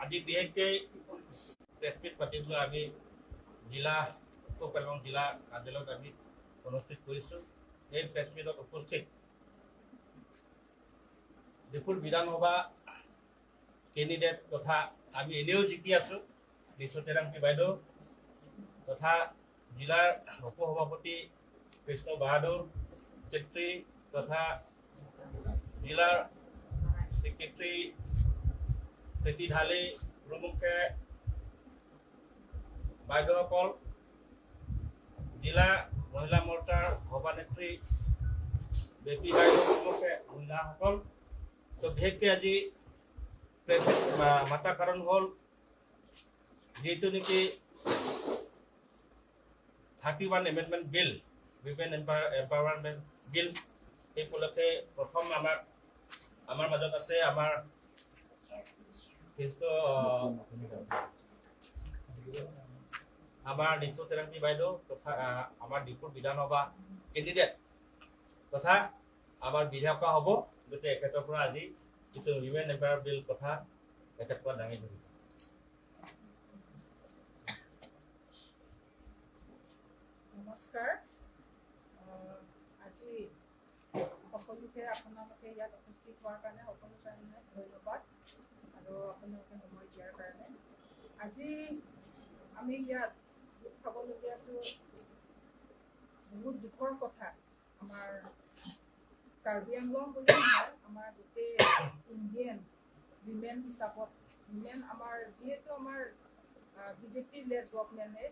আজি বিশেষকৈ press meat পাতিবলৈ আমি জিলা উত্তৰ পেলং জিলা কাৰ্যালয়ত আমি অনুষ্ঠিত কৰিছোঁ। এই প্ৰেছ মিটত উপস্থিত ডিফুৰ বিধানসভা কেণ্ডিডেট তথা আমি এনেও জিকি আছোঁ নিশু তেৰাংপী বাইদেউ তথা জিলাৰ উপসভাপতি কৃষ্ণ বাহাদুৰ চেত্ৰী তথা জিলাৰ সেক্ৰেটাৰী প্ৰীতি ঢালি প্ৰমুখে বাইদেউসকল, জিলা মহিলা মৰ্চাৰ সভানেত্ৰী বেপী বাইদেউ প্ৰমুখে মহিলাসকল, তো বিশেষকৈ আজি মাতা কাৰণ হ'ল যিহেতু নেকি 31 এমেণ্ডমেণ্ট বিল উইমেন এম্পাৱাৰমেণ্ট বিল সেই উপলক্ষে প্ৰথম আমাৰ মাজত আছে আমাৰ নিশু তেৰাংপী বাইদেউ তথা আমাৰ ডিফুৰ বিধানসভা কেণ্ডিডেট তথা আমাৰ বিধায়কা হ'ব, গতিকে এখেতৰ পৰা আজি যিটো উইমেন এম্পাৱাৰ বিল কথা এখেতৰ পৰা দাঙি ধৰিব। নমস্কাৰ। আজি সকলোকে আপোনালোকে ইয়াত উপস্থিত হোৱাৰ কাৰণে সকলো কাৰণে ধন্যবাদ আৰু আপোনালোকে সময় দিয়াৰ কাৰণে। আজি আমি ইয়াত দুখ খাবলগীয়াটো বহুত দুখৰ কথা। আমাৰ কাৰ্বি আংলং বুলি নহয়, আমাৰ গোটেই ইণ্ডিয়ান উইমেন হিচাপত উইমেন আমাৰ যিহেতু আমাৰ বিজেপি লেড গভৰ্ণমেণ্টে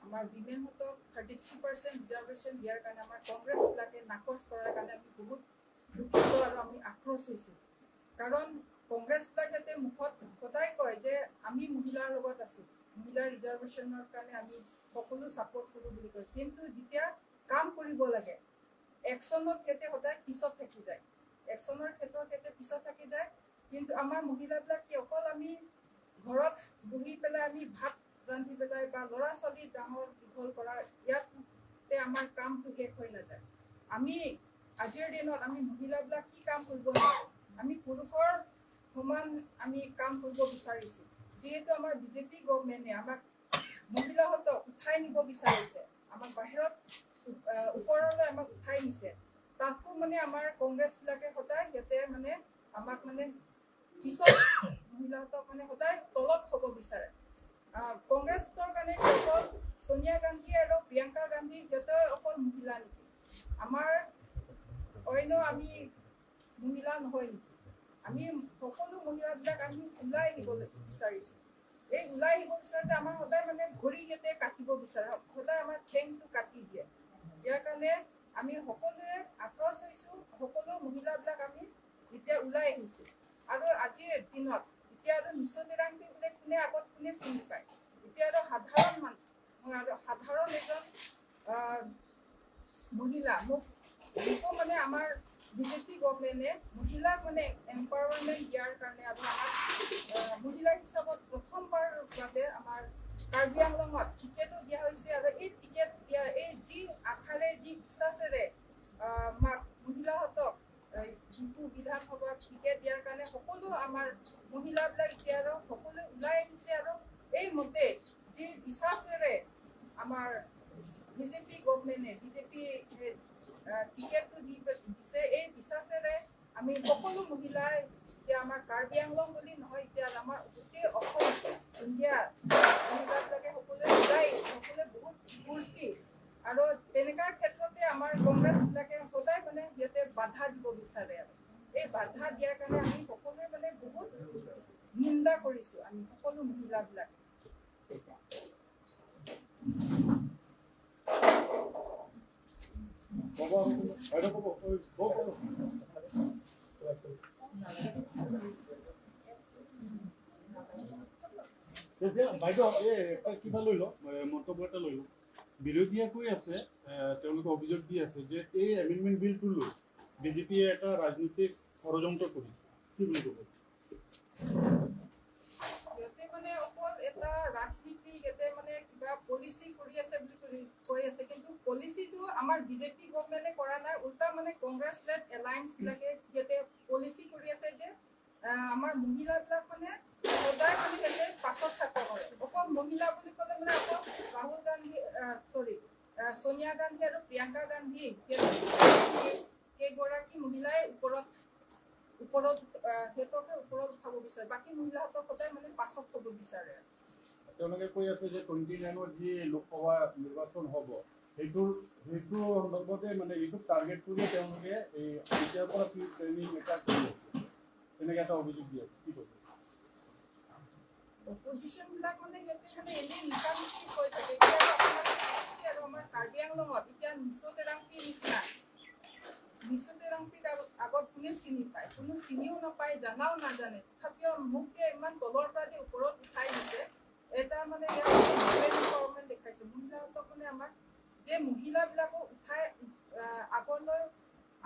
আমাৰ উইমেনহঁতক 33% ৰিজাৰ্ভেশ্যন দিয়াৰ কাৰণে আমাৰ কংগ্ৰেছবিলাকে নাকচ কৰাৰ কাৰণে আমি বহুত দুখিত আৰু আমি আক্ৰোশ হৈছোঁ। কাৰণ কংগ্ৰেছবিলাকে মুখত সদায় কয় যে আমি মহিলাৰ লগত আছোঁ, মহিলাৰ ৰিজাৰ্ভেশ্যনৰ কাৰণে আমি সকলো ছাপোৰ্ট কৰোঁ বুলি কয়, কিন্তু যেতিয়া কাম কৰিব লাগে একশ্যনত সিহঁতে সদায় পিছত থাকি যায়, একশ্যনৰ ক্ষেত্ৰত সিহঁতে পিছত থাকি যায়। কিন্তু আমাৰ মহিলাবিলাক কি অকল আমি ঘৰত বহি পেলাই আমি ভাত ৰান্ধি পেলাই বা ল'ৰা ছোৱালী ডাঙৰ দীঘল কৰা ইয়াতে আমাৰ কামটো শেষ হৈ নাযায়। আমি আজিৰ দিনত আমি মহিলাবিলাক কি কাম কৰিব নোৱাৰোঁ, আমি পুৰুষৰ সমান আমি কাম কৰিব বিচাৰিছোঁ। যিহেতু আমাৰ বিজেপি গভৰ্ণমেণ্টে আমাক মহিলাহঁতক উঠাই নিব বিচাৰিছে, আমাক বাহিৰত ওপৰলৈ আমাক উঠাই নিছে, তাকো মানে আমাৰ কংগ্ৰেছবিলাকে সদায় সিহঁতে মানে আমাক মানে পিছত মহিলাহঁতক মানে সদায় তলত থ'ব বিচাৰে। কংগ্ৰেছৰ কাৰণে অকল সোনিয়া গান্ধী আৰু প্ৰিয়ংকা গান্ধী সিহঁতে অকল মহিলা নেকি? আমাৰ অন্য আমি মহিলা নহয় নেকি? আমি সকলো মহিলাবিলাক আমি ওলাই আহিবলৈ বিচাৰিছোঁ। এই ওলাই আহিব বিচাৰোঁতে আমাৰ সদায় মানে ভৰি সিহঁতে কাটিব বিচাৰে, সদায় আমাৰ ঠেংটো কাটি দিয়ে। ইয়াৰ কাৰণে আমি সকলোৱে আক্ৰোশ হৈছোঁ, সকলো মহিলাবিলাক আমি এতিয়া ওলাই আহিছোঁ। আৰু আজিৰ দিনত এতিয়া আৰু নিশু তেৰাংপী বোলে কোনে আগত কোনে চিনি পায়, এতিয়া আৰু সাধাৰণ মানুহ আৰু সাধাৰণ এজন মহিলা মোকো মানে আমাৰ বিজেপি গভৰ্ণমেণ্টে মহিলাক মানে এম্পাৱাৰমেণ্ট দিয়াৰ কাৰণে আৰু আমাক মহিলা হিচাপত প্ৰথমবাৰ বাবে আমাৰ কাৰ্বি আংলঙত টিকেটো দিয়া হৈছে। আৰু এই টিকেট দিয়া এই যি আশাৰে যি বিশ্বাসেৰে আমাক মহিলাহঁতক ডিফু বিধানসভাত টিকেট দিয়াৰ কাৰণে সকলো আমাৰ মহিলাবিলাক এতিয়া আৰু সকলো ওলাই আহিছে। আৰু এই মতে যি বিশ্বাসেৰে আমাৰ বিজেপি গভৰ্ণমেণ্টে বিজেপি টিকেটটো দিছে, এই বিশ্বাসেৰে আমি সকলো মহিলাই এতিয়া আমাৰ কাৰ্বি আংলং বুলি নহয়, এতিয়া আমাৰ গোটেই অসম ইণ্ডিয়া মহিলাবিলাকে সকলোৱে ওলাই আহিছে, সকলোৱে বহুত ফূৰ্তি। আৰু তেনেকাৰ ক্ষেত্ৰতে আমাৰ কংগ্ৰেছবিলাকে সদায় মানে সিহঁতে বাধা দিব বিচাৰে। আৰু এই বাধা দিয়াৰ কাৰণে আমি সকলোৱে মানে বহুত নিন্দা কৰিছোঁ, আমি সকলো মহিলাবিলাকে। বাইদেউ কিবা লৈ লওক, মন্তব্য এটা লৈ লওক। বিৰোধীয়ে কৈ আছে, তেওঁলোকে অভিযোগ দি আছে যে এই এমেণ্ডমেণ্ট বিলটো লৈ বিজেপিয়ে এটা ৰাজনৈতিক ষড়যন্ত্ৰ কৰিছে, কি বুলি ক'ব? সিহঁতে মানে অকল এটা ৰাজনীতি সিহঁতে মানে কিবা পলিচি কৰি আছে বুলি কৈ আছে, কিন্তু পলিচিটো আমাৰ বিজেপি গভৰ্ণমেণ্টে কৰা নাই, উল্টা মানে কংগ্ৰেছ লেড এলায়েন্সবিলাকে সিহঁতে পলিচি কৰি আছে যে আমাৰ মহিলাবিলাক মানে সদায় মানে সিহঁতে সোনিয়া গান্ধী আৰু প্ৰিয়ংকা গান্ধী কেইগৰাকী মহিলাই ওপৰত সিহঁতকে ওপৰত উঠাব বিচাৰে, বাকী মহিলাসকল সদায় মানে পাছত থ'ব বিচাৰে। তেওঁলোকে কৈ আছে যে 29ত যি লোকসভা নিৰ্বাচন হ'ব সেইটো সন্দৰ্ভতে মানে এইটো টাৰ্গেট কৰি তেওঁলোকে এই এতিয়াৰ পৰা ট্ৰেইনিং এটা কৰি আছে, তেনেকৈ এটা অভিযোগ দি আছে। কি কৈছে অপজিশ্যনবিলাক মানে সিহঁতে মানে এনেই মিছামিছি কৈ থাকে। এতিয়া আপোনালোকে দেখিছে আৰু আমাৰ কাৰ্বি আংলঙত এতিয়া মিছ'টেৰাংপি নিচিনা, মিছ'টেৰাংপিক আগত কোনে চিনি পায়? কোনো চিনিও নাপায়, জানাও নাজানে। তথাপিও মোক যে ইমান তলৰ পৰা যে ওপৰত উঠাই দিছে, এটা মানে গভৰ্ণমেণ্ট দেখাইছে। মহিলাহঁতক মানে আমাক যে মহিলাবিলাকক উঠাই আগলৈ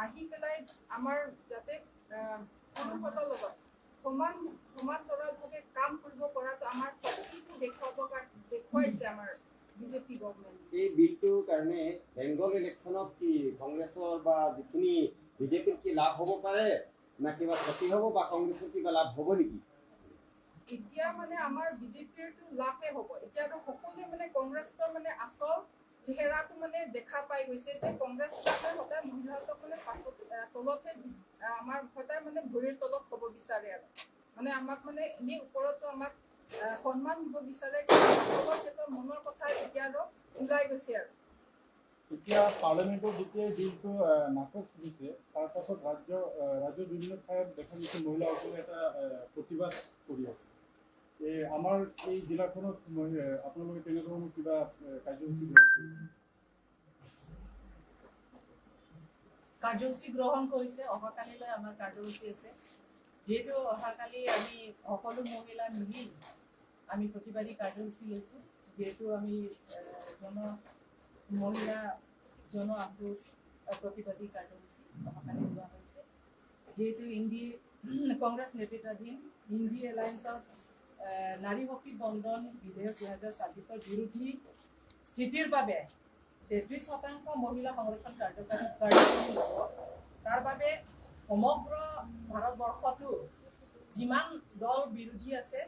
আহি পেলাই আমাৰ যাতে পুৰুষহঁতৰ লগত সমান্তৰালভাৱে কাম কৰিব পৰাটো আমাৰ শক্তিটো দেখুৱাইছে আমাৰ বিজেপি গভৰ্ণমেণ্ট। এই বিলটোৰ কাৰণে বেংগল ইলেকশ্যনত কি কংগ্ৰেছৰ বা যিখিনি বিজেপিৰ কি লাভ হ'ব পাৰে, না কিবা ক্ষতি হ'ব, বা কংগ্ৰেছৰ কিবা লাভ হ'ব নেকি? এতিয়া মানে আমাৰ বিজেপিৰটো লাভে হ'ব। এতিয়াতো সকলোৱে মানে কংগ্ৰেছৰ মানে আচল চেহেৰাটো মানে দেখা পাই গৈছে যে কংগ্ৰেছবিলাকে সদায় মহিলাহঁতক মানে তলতহে আমাৰ সদায় মানে ভৰিৰ তলত হ'ব বিচাৰে আৰু মানে আমাক মানে এনেই ওপৰতো আমাক সন্মান দিব বিচাৰে। সিহঁতৰ মনৰ কথা এতিয়া আৰু ওলাই গৈছে আৰু এতিয়া পাৰ্লিয়ামেণ্টৰ যেতিয়া বিলটো নাকচ দিছে, তাৰপাছত ৰাজ্যৰ বিভিন্ন ঠাইত দেখা গৈছে মহিলাসকলে এটা প্ৰতিবাদ কৰি আছে। আমাৰ এই জিলাখনত আপোনালোকে তেনেধৰণৰ কিবা কাৰ্যসূচী গ্ৰহণ কৰিছে? কাৰ্যসূচী গ্ৰহণ কৰিছে। অহাকালিলৈ আমাৰ কাৰ্যসূচী আছে। যিহেতু অহাকালি আমি সকলো মহিলা মিলি আমি প্ৰতিবাদী কাৰ্যসূচী লৈছোঁ। যিহেতু আমি মহিলা জন আক্ৰোশ প্ৰতিবাদী কাৰ্যসূচী অহাকালি লোৱা হৈছে। যিহেতু কংগ্ৰেছ নেতৃত্বাধীন ইণ্ডি এলায়েন্সত নাৰী শক্তি বন্ধন বিধেয়ক 2026 বিৰোধী স্থিতিৰ বাবে 33% মহিলা সংৰক্ষণ কাৰ্যকৰী হ'ব। তাৰ বাবে সমগ্ৰ ভাৰতবৰ্ষতো যিমান দল বিৰোধী আছে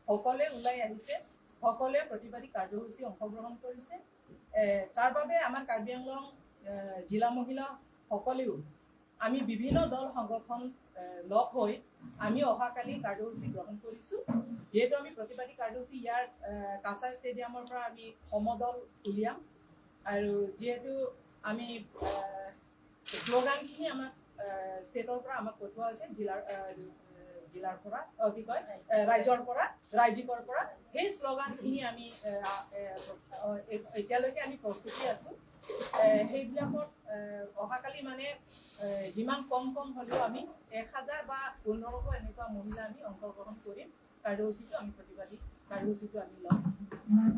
সকলোৱে ওলাই আহিছে, সকলোৱে প্ৰতিবাদী কাৰ্যসূচী অংশগ্ৰহণ কৰিছে। তাৰ বাবে আমাৰ কাৰ্বি আংলং জিলা মহিলা সকলেও আমি বিভিন্ন দল সংগঠন লগ হৈ আমি অহাকালি কাৰ্যসূচী গ্ৰহণ কৰিছোঁ। যিহেতু আমি প্ৰতিবাদী কাৰ্যসূচী ইয়াৰ কাছাই ষ্টেডিয়ামৰ পৰা আমি সমদল উলিয়াম, আৰু যিহেতু আমি শ্লোগানখিনি আমাক ষ্টেটৰ পৰা আমাক পঠোৱা হৈছে, জিলাৰ পৰা ৰাইজৰ পৰা সেই শ্লোগানখিনি আমি এতিয়ালৈকে আমি প্ৰস্তুতি আছোঁ। সেইবিলাকত অহাকালি মানে যিমান কম হ'লেও আমি 1000 বা 1500 এনেকুৱা মহিলা আমি অংশগ্ৰহণ কৰিম। কাৰ্যসূচীটো আমি প্ৰতিবাদী কাৰ্যসূচীটো আমি ল'ম।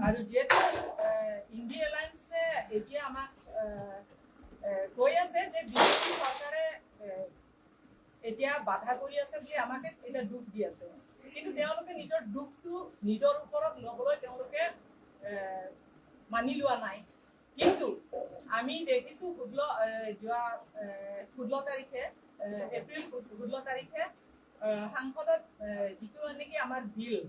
আৰু যিহেতু ইণ্ডি এলায়েন্সে এতিয়া আমাক কৈ আছে যে বিজেপি চৰকাৰে এতিয়া বাধা কৰি আছে বুলি আমাকে এতিয়া দুখ দি আছে, কিন্তু তেওঁলোকে নিজৰ দুখটো নিজৰ ওপৰত ল'বলৈ তেওঁলোকে মানি লোৱা নাই। কিন্তু আমি দেখিছোঁ যোৱা 16 তাৰিখে এপ্ৰিল 16 তাৰিখে সাংসদত যিটো নেকি আমাৰ বিল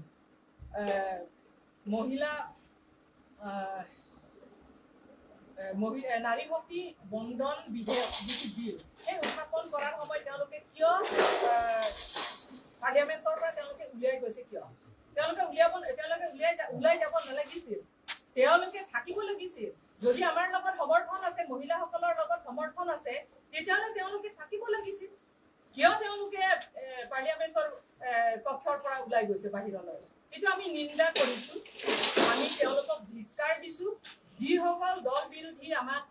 নাৰী শক্তি বন্ধন বিধেয়ক যিটো বিল, সেই উত্থাপন কৰাৰ সময়ত তেওঁলোকে কিয় পাৰ্লিয়ামেণ্টৰ পৰা তেওঁলোকে উলিয়াই গৈছে? কিয় তেওঁলোকে ওলাই যাব নালাগিছিল? তেওঁলোকে থাকিব লাগিছিল। যদি আমাৰ লগত সমৰ্থন আছে, মহিলাসকলৰ লগত সমৰ্থন আছে, তেতিয়াহ'লে তেওঁলোকে থাকিব লাগিছিল। কিয় তেওঁলোকে পাৰ্লিয়ামেণ্টৰ কক্ষৰ পৰা ওলাই গৈছে বাহিৰলৈ? এইটো আমি নিন্দা কৰিছোঁ। আমি তেওঁলোকক ধিক্কাৰ দিছোঁ। যিসকল দল বিৰোধী আমাক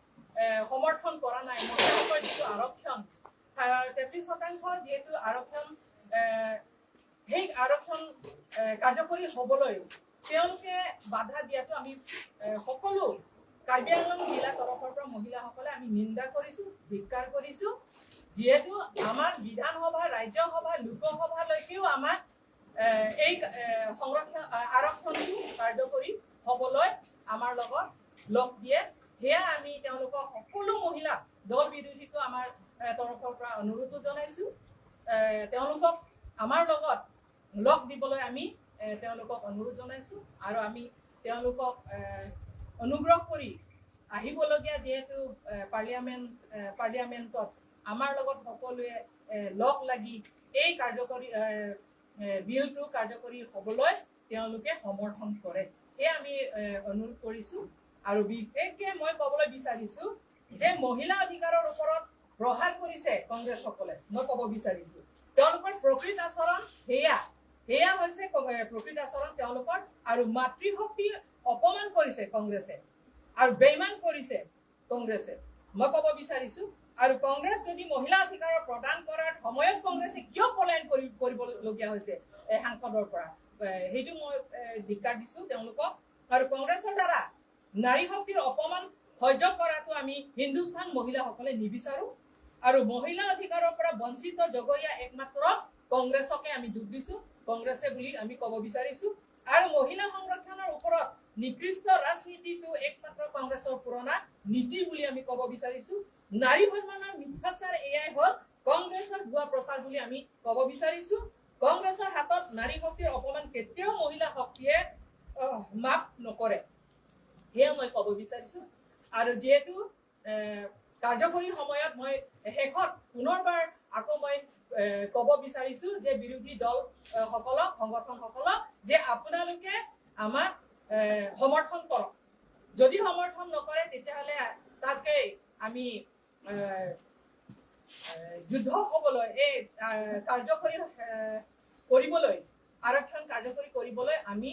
সমৰ্থন কৰা নাই, মহিলাসকলৰ যিটো আৰক্ষণ 33% যিহেতু আৰক্ষণ, সেই আৰক্ষণ কাৰ্যকৰী হ'বলৈ তেওঁলোকে বাধা দিয়াটো আমি সকলো কাৰ্বি আংলং জিলা তৰফৰ পৰা মহিলাসকলে আমি নিন্দা কৰিছোঁ, ধিক্কাৰ কৰিছোঁ। যিহেতু আমাৰ বিধানসভা, ৰাজ্যসভা, লোকসভালৈকেও আমাক এই আৰক্ষণটো কাৰ্যকৰী হ'বলৈ আমাৰ লগত লগ দিয়ে। সেয়া আমি তেওঁলোকক সকলো মহিলা দল বিৰোধীকো আমাৰ তৰফৰ পৰা অনুৰোধ জনাইছোঁ। তেওঁলোকক আমাৰ লগত লগ দিবলৈ আমি তেওঁলোকক অনুৰোধ জনাইছোঁ, আৰু আমি তেওঁলোকক অনুগ্ৰহ কৰি আহিবলগীয়া যিহেতু পাৰ্লিয়ামেণ্টত আমাৰ লগত সকলোৱে লগ লাগি এই কাৰ্যকৰী বিলটো কাৰ্যকৰী হ'বলৈ তেওঁলোকে সমৰ্থন কৰে সেয়া আমি অনুৰোধ কৰিছোঁ আৰু বিশেষকৈ মই ক'বলৈ বিচাৰিছোঁ যে মহিলা অধিকাৰৰ ওপৰত প্ৰহাৰ কৰিছে কংগ্ৰেছসকলে মই ক'ব বিচাৰিছোঁ তেওঁলোকৰ প্ৰকৃত আচৰণ সেয়া হৈছে প্ৰকৃত আচৰণ তেওঁলোকৰ আৰু মাতৃশক্তি অপমান কৰিছে কংগ্ৰেছে আৰু বেইমান কৰিছে কংগ্ৰেছে মই ক'ব বিচাৰিছোঁ আৰু কংগ্ৰেছ যদি মহিলা অধিকাৰ প্ৰদান কৰাৰ সময়ত কংগ্ৰেছে কিয় পলায়ন কৰিবলগীয়া হৈছে সাংসদৰ পৰা সেইটো মই ধিক্কাৰ দিছোঁ তেওঁলোকক আৰু কংগ্ৰেছৰ দ্বাৰা নাৰী শক্তিৰ অপমান সহ্য কৰাটো আমি হিন্দুস্তান মহিলাসকলে নিবিচাৰোঁ আৰু মহিলা অধিকাৰৰ পৰা বঞ্চিত জগৰীয়া একমাত্ৰ কংগ্ৰেছকে আমি দুখ দিছোঁ কংগ্ৰেছে বুলি আমি ক'ব বিচাৰিছোঁ আৰু মহিলা সংৰক্ষণৰ ওপৰত নিকৃষ্ট ৰাজনীতিটো একমাত্ৰ কংগ্ৰেছৰ পুৰণা নীতি বুলি আমি ক'ব বিচাৰিছোঁ নাৰী সন্মানৰ মিথ্যাচাৰ এয়াই হ'ল কংগ্ৰেছৰ ভুৱা প্ৰচাৰ বুলি আমি ক'ব বিচাৰিছোঁ কংগ্ৰেছৰ হাতত নাৰী শক্তিৰ অপমান কেতিয়াও মহিলা শক্তিয়ে মাফ নকৰে সেয়া মই ক'ব বিচাৰিছোঁ আৰু যিহেতু কাৰ্যকৰী সময়ত মই শেষত পুনৰবাৰ আকৌ মই ক'ব বিচাৰিছোঁ যে বিৰোধী দল সকলক সংগঠনসকলক যে আপোনালোকে আমাক সমৰ্থন কৰক যদি সমৰ্থন নকৰে তেতিয়াহ'লে তাতকৈ আমি যুদ্ধ হ'বলৈ এই কাৰ্যকৰী কৰিবলৈ আৰক্ষণ কাৰ্যকৰী কৰিবলৈ আমি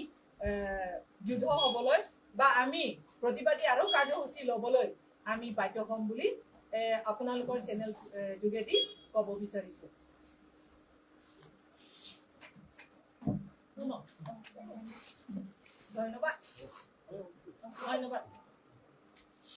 যুদ্ধ হ'বলৈ বা আমি প্ৰতিবাদী আৰু কাৰ্যসূচী ল'বলৈ আমি বাধ্য হ'ম বুলি আপোনালোকৰ চেনেল যোগেদি ক'ব বিচাৰিছোঁ ধন্যবাদ